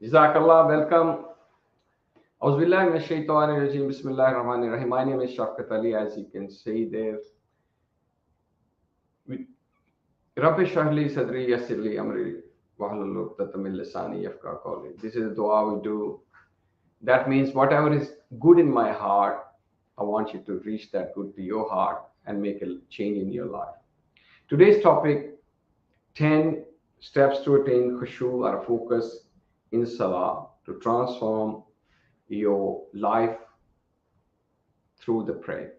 Jazakallah, welcome. Auzubillahi minash shaitanir rajim. Bismillahir Rahmanir Rahim. My name is Shafqat Ali, as you can see there. Rabbi Shrah Sadri Yassir Li Amri Wahlul Uqdatam min Lisani Yafqahu Qawli. This is the dua we do. That means whatever is good in my heart, I want you to reach that good to your heart and make a change in your life. Today's topic: 10 steps to attain khushu or focus in Salah to transform your life through the prayer.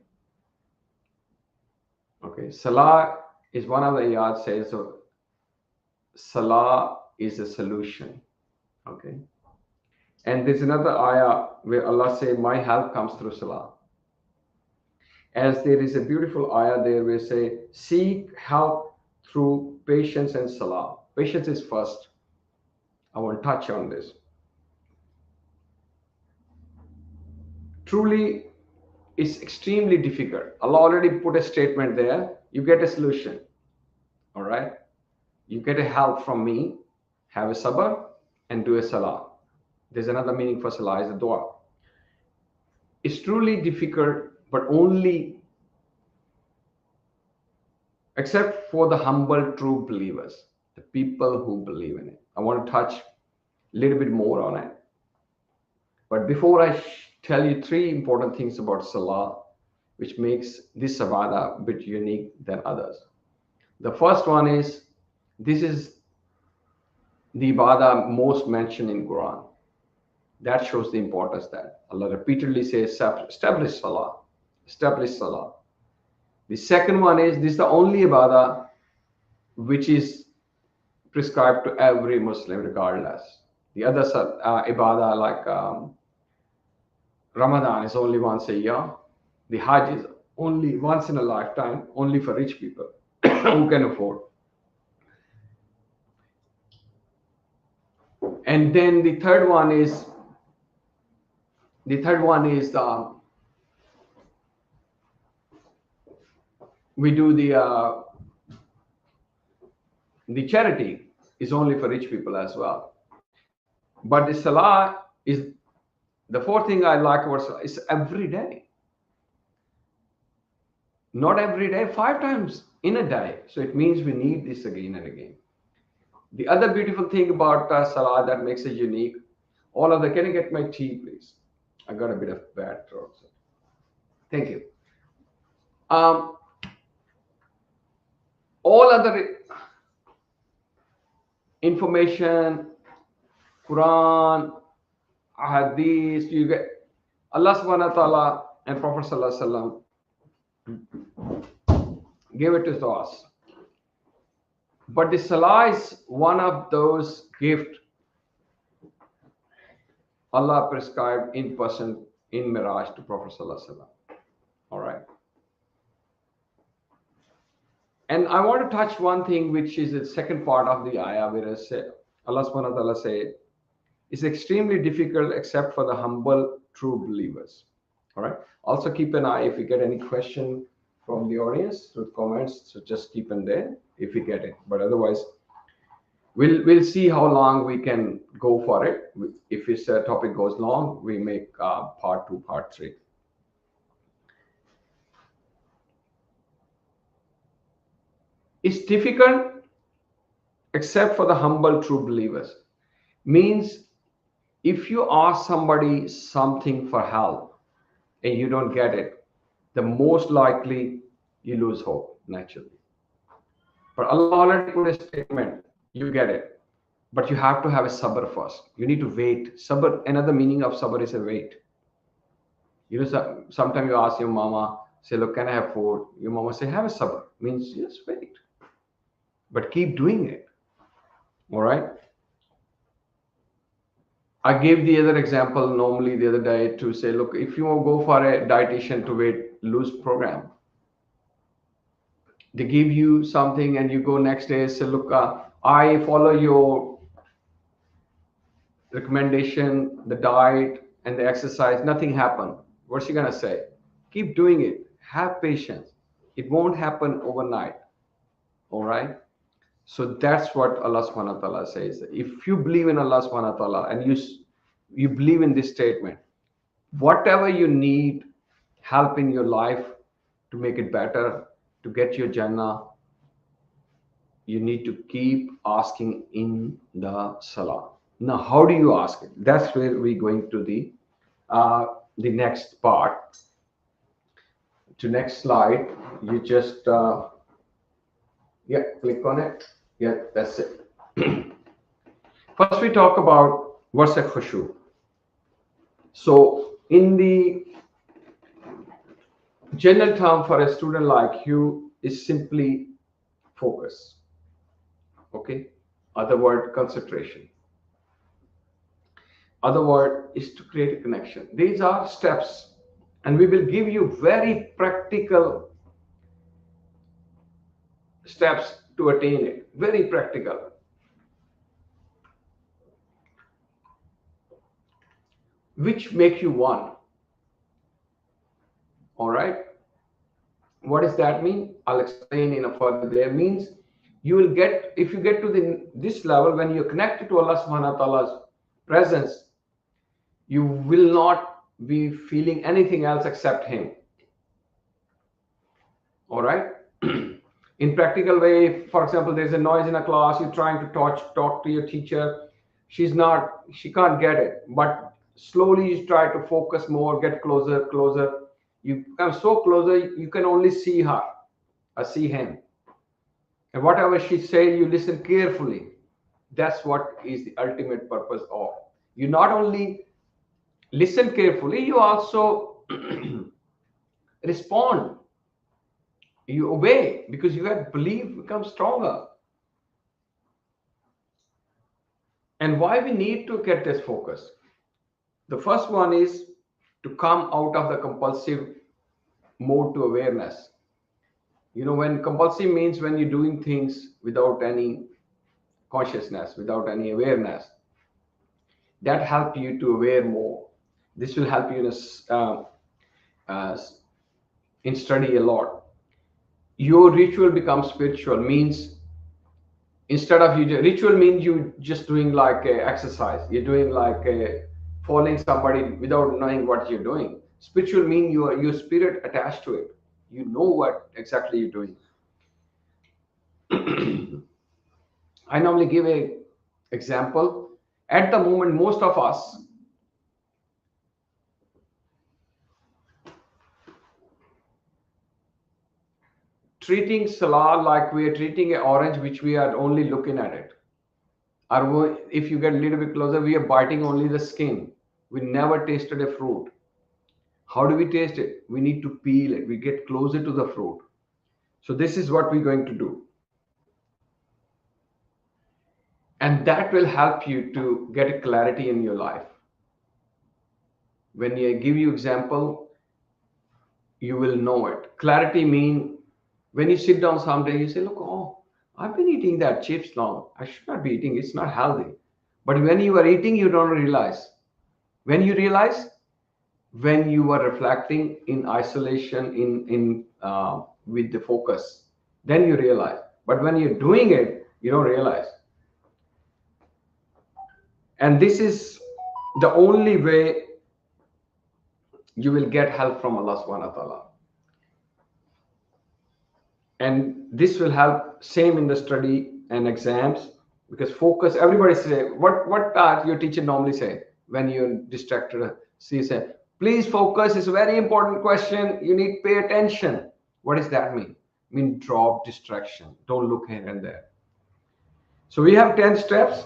Okay, Salah is one of the ayat says so Salah is a solution. Okay, and there's another ayah where Allah say, "My help comes through Salah." As there is a beautiful ayah there where say, "Seek help through patience and Salah." Patience is first. I want to touch on this. Truly, it's extremely difficult. Allah already put a statement there. You get a solution. All right. You get a help from me. Have a sabr and do a salah. There's another meaning for salah is a dua. It's truly difficult, but only except for the humble true believers, the people who believe in it. I want to touch a little bit more on it. But before I tell you three important things about Salah, which makes this Ibadah a bit unique than others. The first one is, this is the Ibadah most mentioned in Quran. That shows the importance that Allah repeatedly says, establish Salah, establish Salah. The second one is, this is the only Ibadah which is prescribed to every Muslim regardless. The other Ibadah like Ramadan is only once a year. The Hajj is only once in a lifetime, only for rich people who can afford. And then the third one is we do the charity is only for rich people as well. But the Salah is the fourth thing I like about Salah is every day. Not every day, 5 times in a day. So it means we need this again and again. The other beautiful thing about Salah that makes it unique, all of the, can you get my tea, please? I got a bit of bad throat. So. Thank you. All other information, Quran, Hadith, you get Allah subhanahu wa ta'ala and Prophet sallallahu alaihi wasallam gave it to us. But the Salah is one of those gifts Allah prescribed in person in Miraj to Prophet sallallahu alaihi wasallam. All right. And I want to touch one thing, which is the second part of the ayah where I say, Allah subhanahu wa ta'ala say, it's extremely difficult except for the humble true believers. All right. Also keep an eye if you get any question from the audience through comments. So just keep in there if we get it. But otherwise, we'll see how long we can go for it. If this topic goes long, we make part 2, part 3. It's difficult except for the humble true believers. Means if you ask somebody something for help and you don't get it, the most likely you lose hope naturally. But Allah already put a statement, you get it. But you have to have a sabr first. You need to wait. Sabr, another meaning of sabr is a wait. You know, sometimes you ask your mama, say, look, can I have food? Your mama say, have a sabr. Means just wait. But keep doing it. All right. I gave the other example normally the other day to say, look, if you go for a dietitian to weight lose program, they give you something and you go next day, say, look, I follow your recommendation, the diet and the exercise, nothing happened. What's she going to say? Keep doing it. Have patience. It won't happen overnight. All right. So that's what Allah subhanahu wa ta'ala says. If you believe in Allah subhanahu wa ta'ala and you believe in this statement, whatever you need help in your life to make it better, to get your Jannah, you need to keep asking in the Salah. Now, how do you ask it? That's where we're going to the next part. To next slide, you just yeah, click on it. Yeah, that's it. First, we talk about what's a khushu. So, in the general term for a student like you is simply focus. Okay, other word concentration. Other word is to create a connection. These are steps, and we will give you very practical steps to attain it. Very practical. Which make you one. All right. What does that mean? I'll explain in a further there. Means you will get, if you get to this level, when you're connected to Allah subhanahu wa ta'ala's presence, you will not be feeling anything else except Him. All right. In practical way, for example, there's a noise in a class, you're trying to talk to your teacher, she can't get it, but slowly you try to focus more, get closer, you come so closer you can only see her or see him, and whatever she says you listen carefully. That's what is the ultimate purpose of, you not only listen carefully, you also respond, you obey, because you have belief becomes stronger. And why we need to get this focus? The first one is to come out of the compulsive mode to awareness. You know, when compulsive means when you're doing things without any consciousness, without any awareness, that help you to aware more. This will help you in study a lot. Your ritual becomes spiritual, means instead of ritual means you just doing like a exercise, you're doing like a following somebody without knowing what you're doing. Spiritual means your spirit attached to it, you know what exactly you're doing. I normally give a example. At the moment, most of us treating Salah like we are treating an orange, which we are only looking at it. Or if you get a little bit closer, we are biting only the skin. We never tasted a fruit. How do we taste it? We need to peel it. We get closer to the fruit. So this is what we're going to do. And that will help you to get a clarity in your life. When I give you example, you will know it. Clarity mean when you sit down someday, you say, look, oh, I've been eating that chips long. I should not be eating. It's not healthy. But when you are eating, you don't realize. When you realize, when you are reflecting in isolation, with the focus, then you realize. But when you're doing it, you don't realize. And this is the only way you will get help from Allah subhanahu wa ta'ala. And this will help same in the study and exams, because focus, everybody say, what your teacher normally say when you're distracted? She say, please focus, it's a very important question, you need to pay attention. What does that mean? I mean, drop distraction, don't look here and there. So we have 10 steps.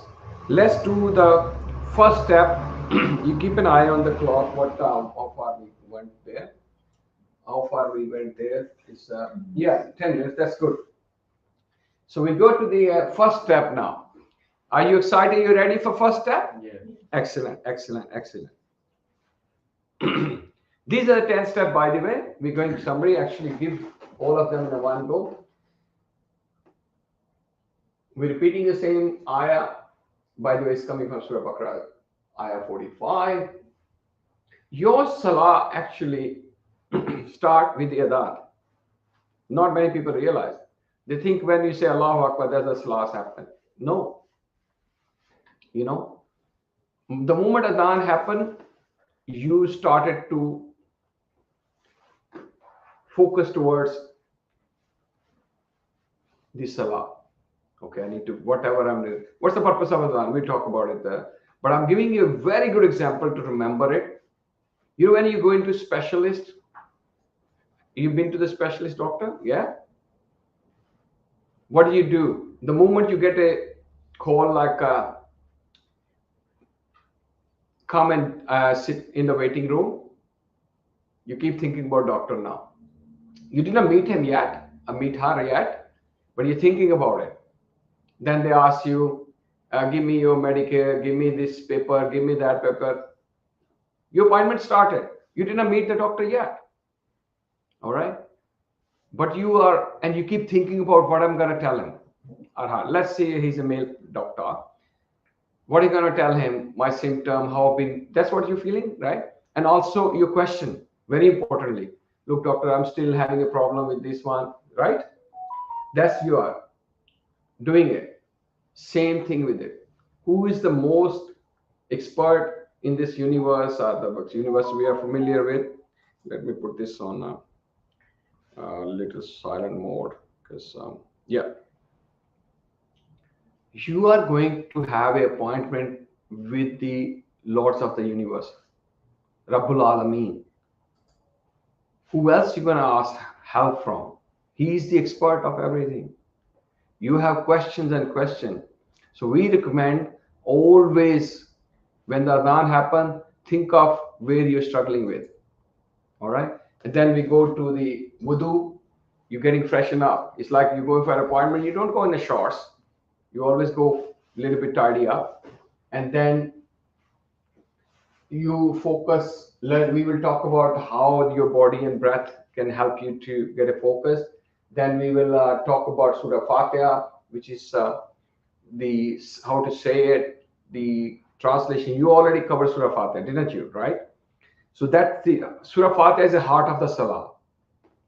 Let's do the first step. You keep an eye on the clock, how far we went there. How far we went there is, 10 minutes, that's good. So we go to the first step now. Are you excited? You ready for first step? Yeah. Excellent. These are the 10 steps, by the way. We're going to summary, actually give all of them in one go. We're repeating the same ayah. By the way, it's coming from Surah Baqarah, ayah 45. Your Salah actually start with the Adhan. Not many people realize. They think when you say Allahu Akbar, that's the Salah happen. No, you know, the moment Adhan happened, you started to focus towards the Salah. Okay, I need to, whatever I'm doing. What's the purpose of Adhan? We talk about it there. But I'm giving you a very good example to remember it. You know, when you go into specialist, you've been to the specialist doctor, yeah? What do? The moment you get a call like, come and sit in the waiting room, you keep thinking about doctor now. You didn't meet him yet, meet her yet, but you're thinking about it. Then they ask you, give me your Medicare, give me this paper, give me that paper. Your appointment started. You didn't meet the doctor yet. All right. But you are, and you keep thinking about what I'm going to tell him. Let's say he's a male doctor. What are you going to tell him? My symptom, how I've been, that's what you're feeling, right? And also your question, very importantly. Look, doctor, I'm still having a problem with this one, right? That's you are doing it. Same thing with it. Who is the most expert in this universe, or the universe we are familiar with? Let me put this on a little silent mode, because yeah, you are going to have an appointment with the lords of the universe, Rabbul Alameen. Who else you going to ask help from? He is the expert of everything. You have questions and questions. So we recommend always, when the Adhan happen, think of where you're struggling with. All right. And then we go to the Wudu. You're getting freshened up. It's like you go for an appointment. You don't go in the shorts. You always go a little bit tidy up. And then you focus. We will talk about how your body and breath can help you to get a focus. Then we will talk about Surah Fatiha, which is the how to say it, the translation. You already covered Surah Fatiha, didn't you? Right? So that's the Surah Fatiha is the heart of the Salah,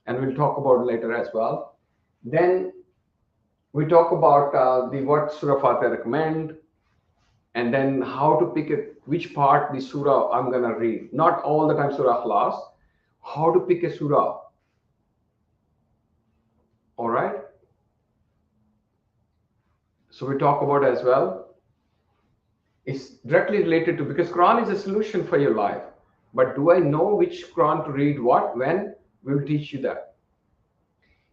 and we'll talk about it later as well. Then we talk about the what Surah Fatiha recommend, and then how to pick it, which part the Surah I'm gonna read. Not all the time Surah Ikhlas. How to pick a Surah. All right. So we talk about as well. It's directly related to, because Quran is a solution for your life. But do I know which Quran to read, what, when? We will teach you that.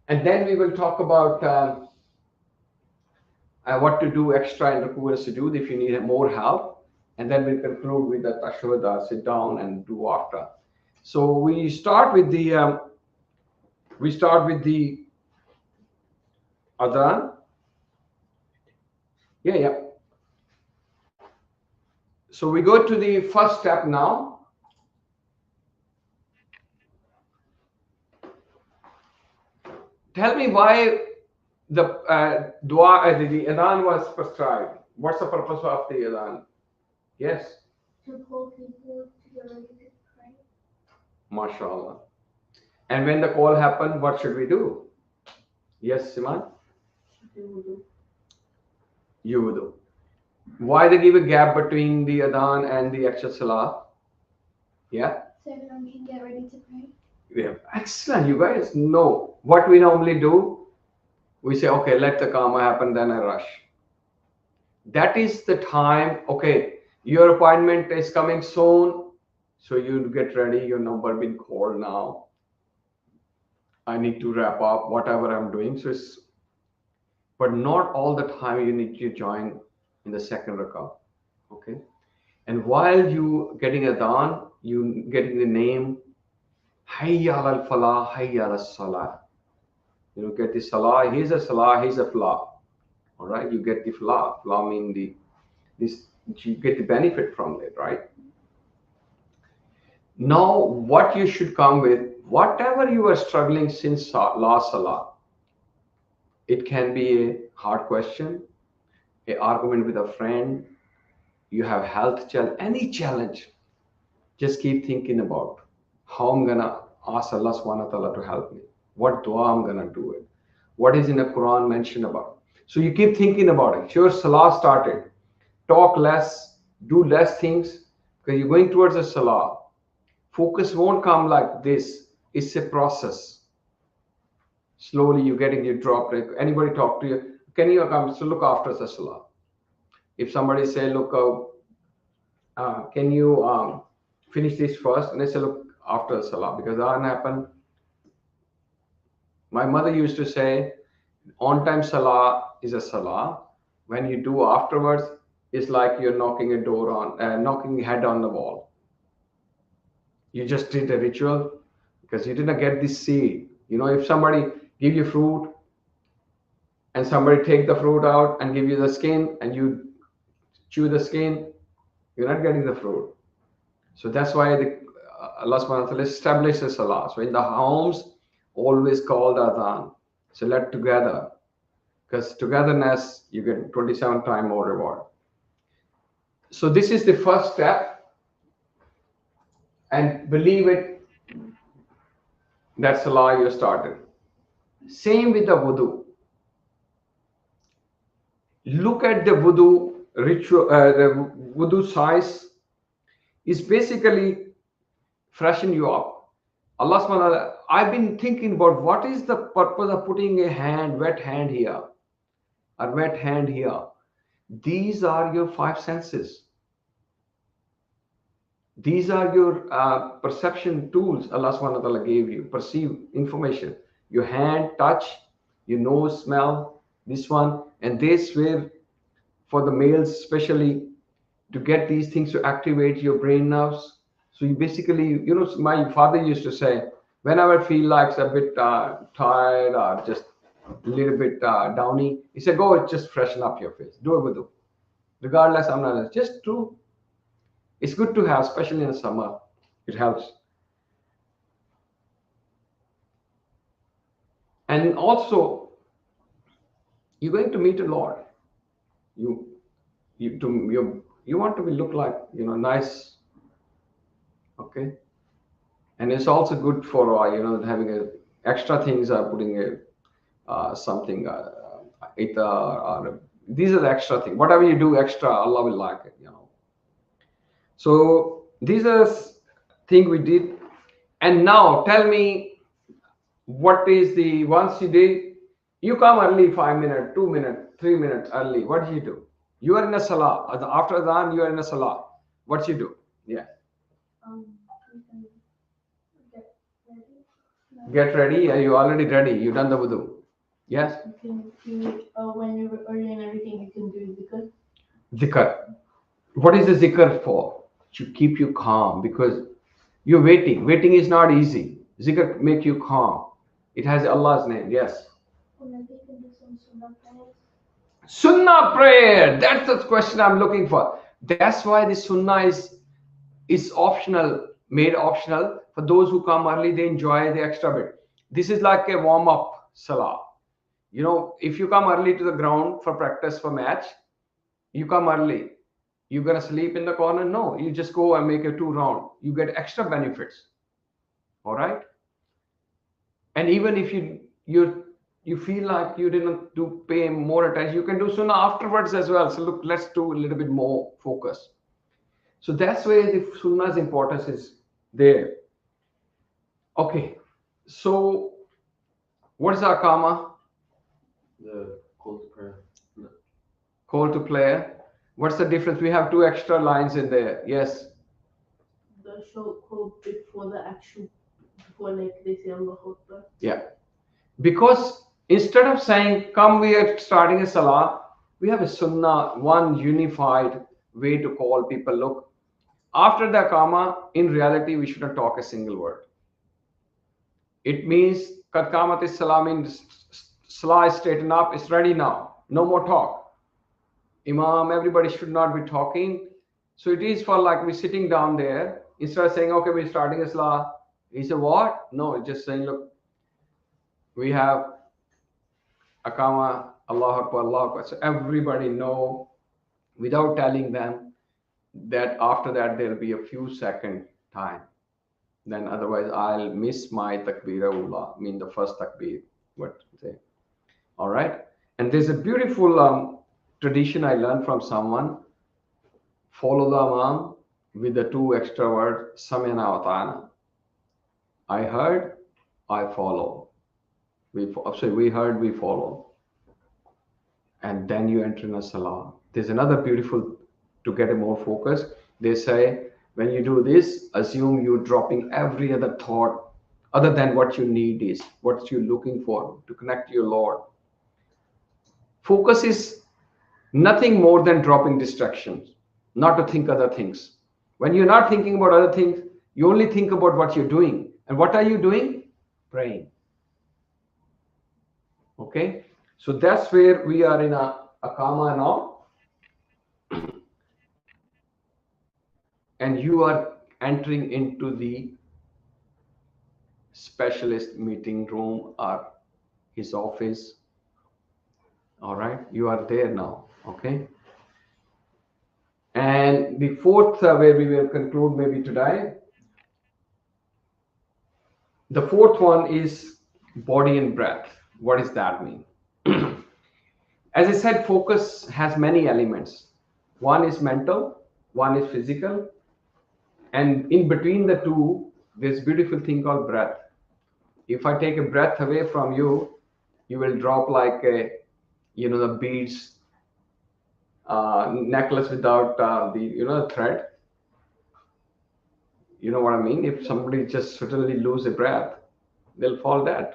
And then we will talk about what to do extra in Ruku and Sujood if you need more help. And then we conclude with the Tashahhud, sit down and do after. So we start with the Adhan. Yeah. So we go to the first step now. Tell me why the dua, the Adhan was prescribed. What's the purpose of the Adhan? Yes. To call people to get ready to pray. MashaAllah. And when the call happened, what should we do? Yes, Siman? You wudu. Why they give a gap between the Adhan and the actual Salah? Yeah? So everyone can get ready to pray. Yeah. Excellent. You guys know what we normally do. We say, okay, let the Iqamah happen, then I rush. That is the time, okay, your appointment is coming soon, so you get ready, your number been called now. I need to wrap up whatever I'm doing. So it's, but not all the time you need to join in the second rakah. Okay. And while you getting Adhan, you getting the name Hayya al Falah, Hayya al Salah. You get the Salah, here's a Salah, here's a Falah. All right, you get the Falah. Falah mean this, you get the benefit from it, right? Now, what you should come with, whatever you are struggling since last Salah, it can be a hard question, an argument with a friend, you have health challenge, any challenge. Just keep thinking about how I'm gonna ask Allah subhanahu wa ta'ala to help me, what dua I'm gonna do it, What is in the Quran mentioned about? So you keep thinking about it. Sure, Salah started. Talk less, do less things, because you're going towards a Salah. Focus won't come like this. It's a process. Slowly you're getting your drop. Like anybody talk to you, can you come? So look after the Salah. If somebody say, look, can you finish this first? And I say, look, after the Salah, because that happened. My mother used to say, on time Salah is a Salah. When you do afterwards, it's like you're knocking a door on, knocking head on the wall. You just did a ritual because you didn't get this seed. You know, if somebody give you fruit and somebody take the fruit out and give you the skin and you chew the skin, you're not getting the fruit. So that's why Allah subhanahu wa ta'ala establishes Salah. So in the homes, always called Adhan. So let together, because togetherness, you get 27 times more reward. So this is the first step, and believe it, that Salah you started. Same with the wudu. Look at the wudu ritual, the wudu size is basically freshen you up. Allah subhanahu wa ta'ala, I've been thinking about what is the purpose of putting a hand, wet hand here, or wet hand here. These are your five senses. These are your perception tools Allah subhanahu wa ta'ala gave you. Perceive information. Your hand, touch, your nose, smell, this one. And they swear for the males especially to get these things to activate your brain nerves. So you basically, you know, my father used to say, whenever I feel like a bit tired or just a little bit downy, he said, go just freshen up your face. Do a wudu. Regardless, I'm not, just do. It's good to have, especially in the summer. It helps. And also, you're going to meet a Lord. You you want to be look like, you know, nice, okay. And it's also good for you know, having a extra things, putting a something ether, or these are the extra things. Whatever you do extra, Allah will like it, you know. So these are thing we did. And now tell me, what is the, once you did, you come early 5 minutes, 2 minutes, 3 minutes early. What do you do? You are in a Salah. After Adhan, you are in a Salah. What you do? Yeah. You can get ready. No. Get ready. Are you already ready? You done the wudu? Yes. You can do when you're early and everything. You can do zikr. Zikr. What is the zikr for? To keep you calm, because you're waiting. Waiting is not easy. Zikr make you calm. It has Allah's name. Yes. Or maybe you can do some sunnah prayers. Sunnah prayer. That's the question I'm looking for. That's why the sunnah is optional, made optional for those who come early. They enjoy the extra bit. This is like a warm up salah. You know, if you come early to the ground for practice for match, you come early. You're gonna sleep in the corner? No, you just go and make a 2 round. You get extra benefits. All right. And even if you feel like you didn't do pay more attention, you can do sunnah afterwards as well. So look, let's do a little bit more focus. So that's where the sunnah's importance is there. Okay, so what is Iqamah? The call to prayer. Call to prayer. What's the difference? We have 2 extra lines in there. Yes. The short call before the actual, before like they say Allah Akbar. Yeah. Because instead of saying, come, we are starting a salah, we have a sunnah, one unified way to call people. Look, after the Iqamah, in reality, we shouldn't talk a single word. It means, Qad qamat is salah, means salah is straightened up, it's ready now. No more talk. Imam, everybody should not be talking. So it is for like we're sitting down there, instead of saying, okay, we're starting a salah. He said, what? No, it's just saying, look, we have Iqamah, Allah Akbar, Allah Akbar. So everybody know, without telling them, that after that there'll be a few second time. Then otherwise I'll miss my takbir ula, mean the first takbir. What say? All right. And there's a beautiful tradition I learned from someone. Follow the Imam with the two extra words, Samina wa Ta'ana. I heard, I follow. We heard, we follow. And then you enter in a Salah. There's another beautiful, to get a more focus. They say, when you do this, assume you're dropping every other thought other than what you need is, what you're looking for to connect to your Lord. Focus is nothing more than dropping distractions, not to think other things. When you're not thinking about other things, you only think about what you're doing. And what are you doing? Praying. Okay? So that's where we are in a Iqamah now. And you are entering into the specialist meeting room or his office. All right? You are there now. Okay? And the fourth, where we will conclude maybe today, the fourth one is body and breath. What does that mean? As I said, focus has many elements. One is mental, one is physical, and in between the two, there's a beautiful thing called breath. If I take a breath away from you, you will drop like a, the beads necklace without the thread. You know what I mean? If somebody just suddenly lose a breath, they'll fall dead.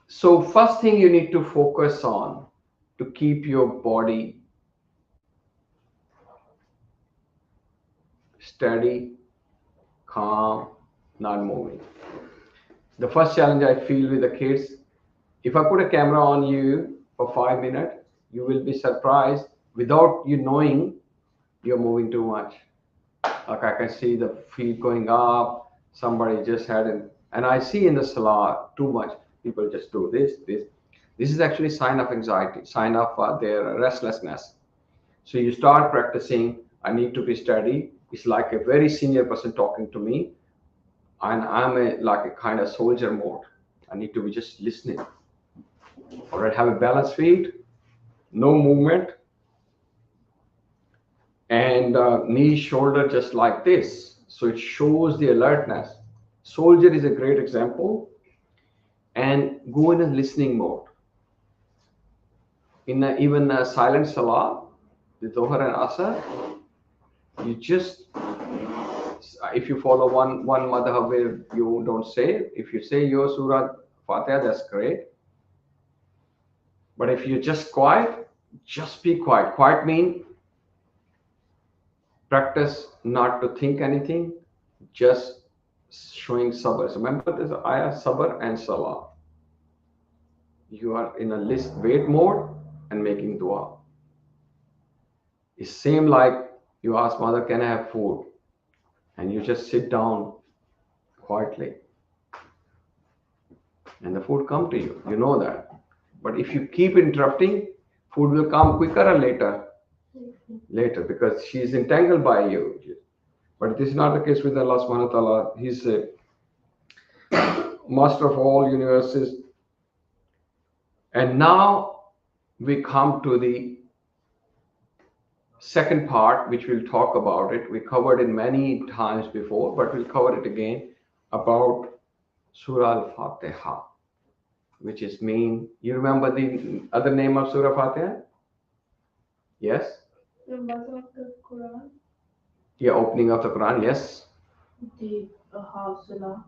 So first thing you need to focus on to keep your body steady, calm, not moving. The first challenge I feel with the kids, if I put a camera on you for 5 minutes, you will be surprised without you knowing you're moving too much. Like I can see the feet going up, somebody just had it, and I see in the Salah too much. People just do this, this. This is actually sign of anxiety, sign of their restlessness. So you start practicing, I need to be steady. It's like a very senior person talking to me, and I'm like a kind of soldier mode. I need to be just listening. All right, have a balanced feet, no movement, and knee, shoulder just like this. So it shows the alertness. Soldier is a great example. And go in a listening mode. In even a silent Salah, the Dhuhr and Asr, you just, if you follow one madhab where you don't say, if you say your Surah Fatiha, that's great. But if you're just quiet, just be quiet. Quiet means practice not to think anything, just showing sabr. So remember this ayah, sabr and salah. You are in a wait mode and making dua. It's same like you ask mother, can I have food? And you just sit down quietly. And the food come to you. You know that. But if you keep interrupting, food will come quicker or later. Later, because she is entangled by you. But this is not the case with Allah subhanahu wa ta'ala. He's a master of all universes. And now we come to the second part, which we'll talk about it. We covered it many times before, but we'll cover it again, about Surah Al-Fatiha, which is mean. You remember the other name of Surah Fatiha? Yes? The mother of the Quran, Yeah, opening of the Quran, yes. the house Salah.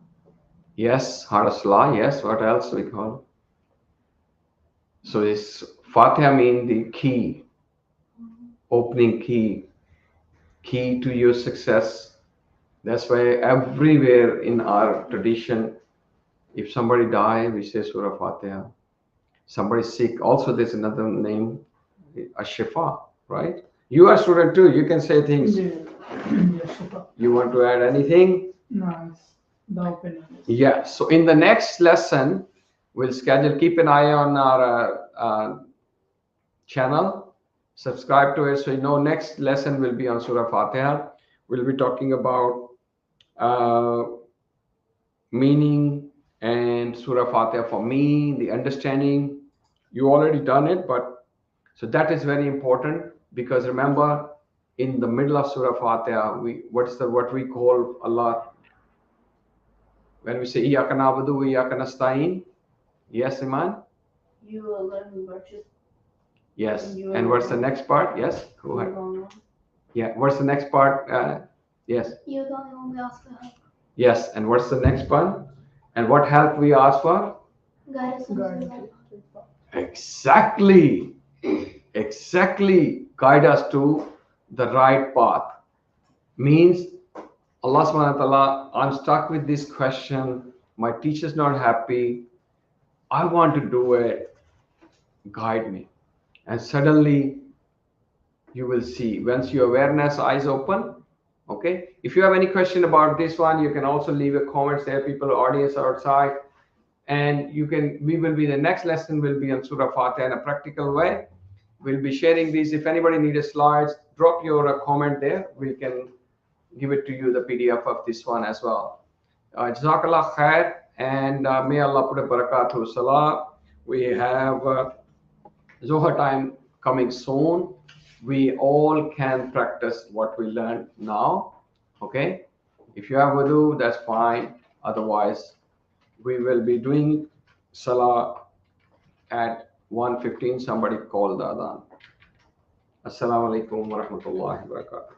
Yes, Heart of Salah, yes. What else we call? So this Fatiha means the key, opening key to your success. That's why everywhere in our tradition, if somebody die, we say Surah Fatiha. Somebody sick, also there's another name, Ashifa, right? You are student too, you can say things. You want to add anything? No, it's the opinion. Yeah, so in the next lesson, we'll schedule, keep an eye on our channel, subscribe to it so you know next lesson will be on Surah Fatiha. We'll be talking about meaning, and Surah Fatiha for me, the understanding. You already done it, but so that is very important because remember, in the middle of Surah Fatiha, what we call Allah when we say Iyyaka na'budu wa iyyaka nasta'in. Yes, Iman. You alone who worship. Yes. You And what's the alone. next part? Yes. Go You ahead. alone. Yeah. What's the next part? Yes. You're the only one we ask for help. Yes. And what's the next one? And what help we ask for? Guide us on Guide Salat. Exactly. Exactly. Guide us to the right path. Means Allah subhanahu wa ta'ala, I'm stuck with this question. My teacher's not happy. I want to do it. Guide me. And suddenly you will see once your awareness eyes open. Okay. If you have any question about this one, you can also leave a comments there. People, audience outside. And you can, we will be, the next lesson will be on Surah Fatiha in a practical way. We'll be sharing these. If anybody needs slides, drop your comment there. We can give it to you, the PDF of this one as well. Jazakallah khair, and may Allah put a barakatuh salah. We have Zohar time coming soon. We all can practice what we learned now. Okay, if you have wudu, that's fine. Otherwise, we will be doing Salah at 1:15. Somebody call the Adhan. Assalamu alaikum wa rahmatullahi wa barakatuh.